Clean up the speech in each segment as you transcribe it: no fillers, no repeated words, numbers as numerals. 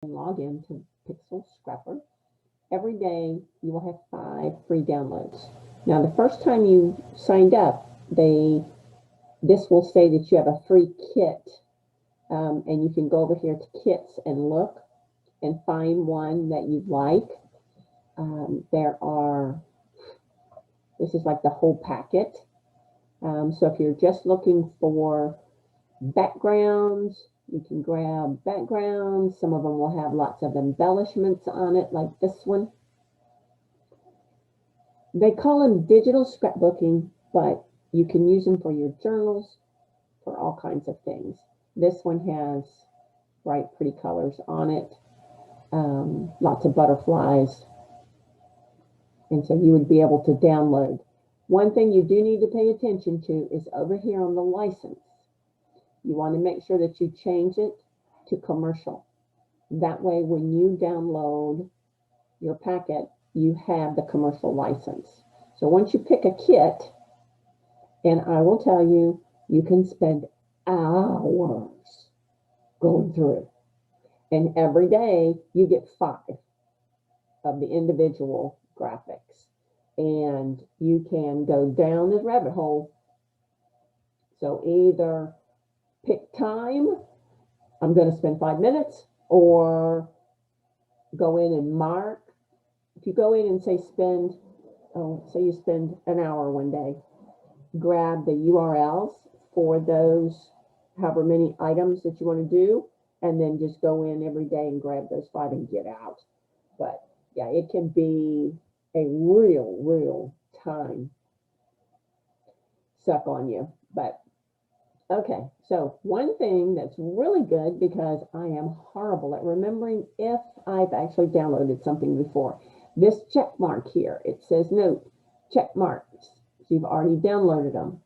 and log in to Pixel Scrapper. Every day you will have 5 free downloads. Now, the first time you signed up, this will say that you have a free kit, and you can go over here to kits and look and find one that you like. This is like the whole packet. So if you're just looking for backgrounds, you can grab backgrounds. Some of them will have lots of embellishments on it, like this one. They call them digital scrapbooking, but you can use them for your journals, for all kinds of things. This one has bright, pretty colors on it, lots of butterflies. And so you would be able to download. One thing you do need to pay attention to is over here on the license. You want to make sure that you change it to commercial. That way, when you download your packet, you have the commercial license. So once you pick a kit, and I will tell you, you can spend hours going through it. And every day you get 5 of the individual graphics. And you can go down the rabbit hole. So either pick time, I'm going to spend 5 minutes, or go in and mark. If you go in and say you spend an hour one day, grab the URLs for those however many items that you want to do, and then just go in every day and grab those 5 and get out. But yeah, it can be a real time suck on you. But okay, so one thing that's really good, because I am horrible at remembering if I've actually downloaded something before. This check mark here, it says note, check marks. You've already downloaded them.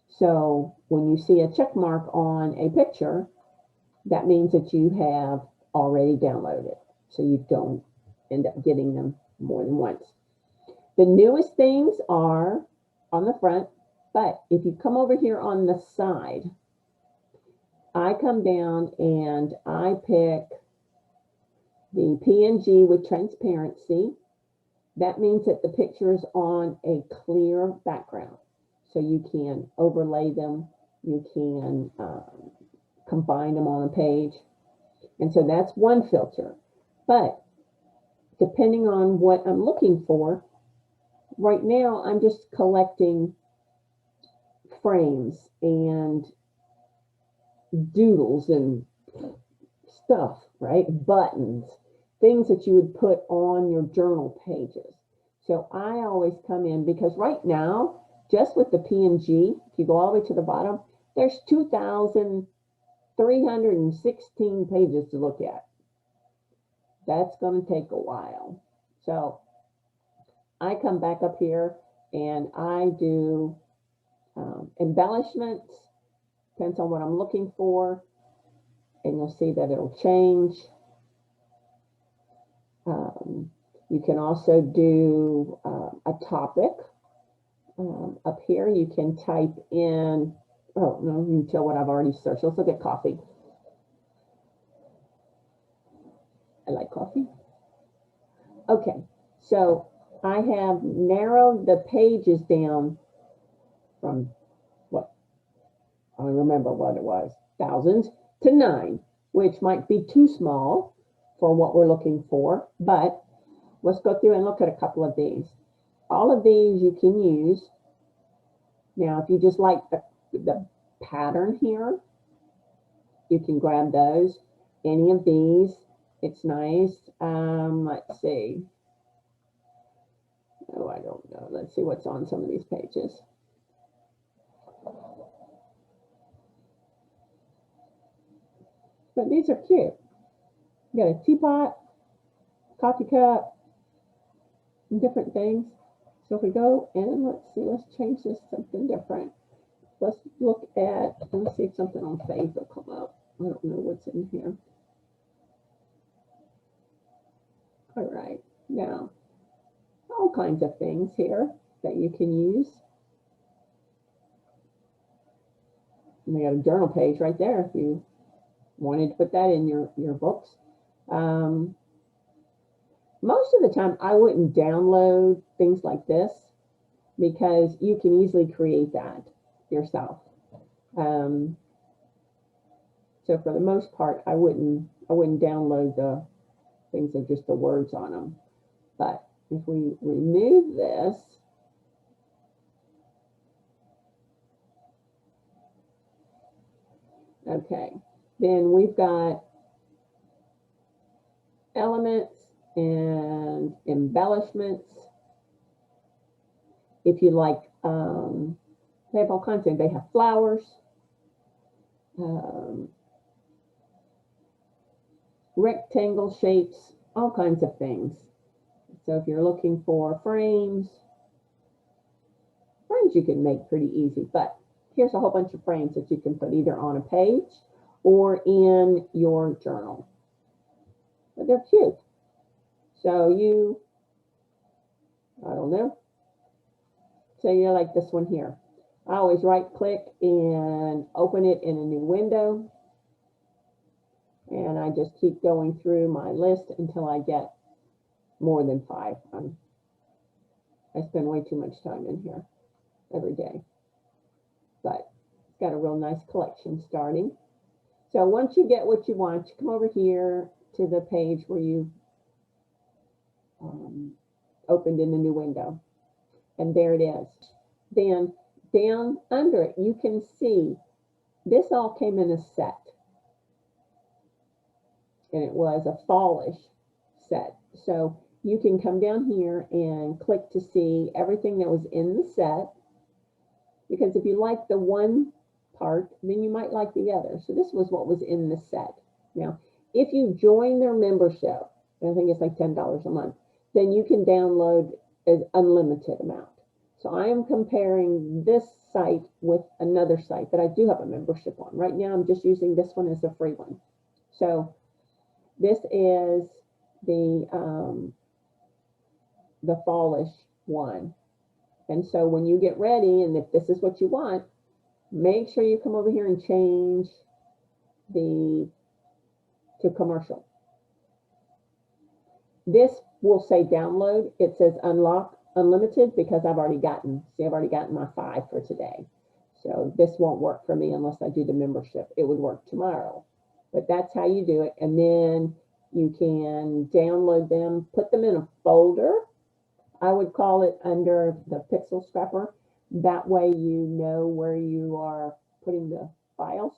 So when you see a check mark on a picture, that means that you have already downloaded it. So you don't end up getting them more than once. The newest things are on the front, but if you come over here on the side, I come down and I pick the PNG with transparency. That means that the picture is on a clear background. So you can overlay them, you can combine them on a page. And so that's one filter. But depending on what I'm looking for, right now I'm just collecting frames and doodles and stuff, right? Buttons, things that you would put on your journal pages. So I always come in, because right now, just with the PNG, if you go all the way to the bottom, there's 2,316 pages to look at. That's going to take a while. So I come back up here and I do embellishments. Depends on what I'm looking for. And you'll see that it'll change. You can also do a topic. Up here, you can type in, oh, no, you can tell what I've already searched. Let's look at coffee. I like coffee. Okay, so I have narrowed the pages down from what? I don't remember what it was, thousands to 9, which might be too small for what we're looking for, but let's go through and look at a couple of these. All of these you can use. Now, if you just like the pattern here, you can grab those. Any of these, it's nice. Let's see. Oh, I don't know. Let's see what's on some of these pages. But these are cute. You got a teapot, coffee cup, and different things. So if we go and let's change this to something different. Let's look at, let's see if something on faith will come up. I don't know what's in here. All right, now, all kinds of things here that you can use. And we got a journal page right there if you wanted to put that in your books. Most of the time, I wouldn't download things like this because you can easily create that yourself. So for the most part, I wouldn't download the things that are just the words on them. But if we remove this, okay, then we've got elements and embellishments. If you like, they have all kinds of things. They have flowers, rectangle shapes, all kinds of things. So if you're looking for frames you can make pretty easy, but here's a whole bunch of frames that you can put either on a page or in your journal. But they're cute. So you, I don't know, say you like this one here. I always right click and open it in a new window. And I just keep going through my list until I get more than 5. I spend way too much time in here every day. But it's got a real nice collection starting. So once you get what you want, you come over here to the page where you opened in the new window. And there it is. Then down under it, you can see this all came in a set. And it was a fallish set. So you can come down here and click to see everything that was in the set. Because if you like the one part, then you might like the other. So this was what was in the set. Now, if you join their membership, I think it's like $10 a month, then you can download an unlimited amount. So I am comparing this site with another site that I do have a membership on. Right now, I'm just using this one as a free one. So this is the fallish one. And so when you get ready, and if this is what you want, make sure you come over here and change to commercial. This will say download. It says unlock unlimited because I've already gotten my 5 for today. So this won't work for me unless I do the membership. It would work tomorrow. But that's how you do it. And then you can download them, put them in a folder. I would call it under the Pixel Scrapper. That way you know where you are putting the files.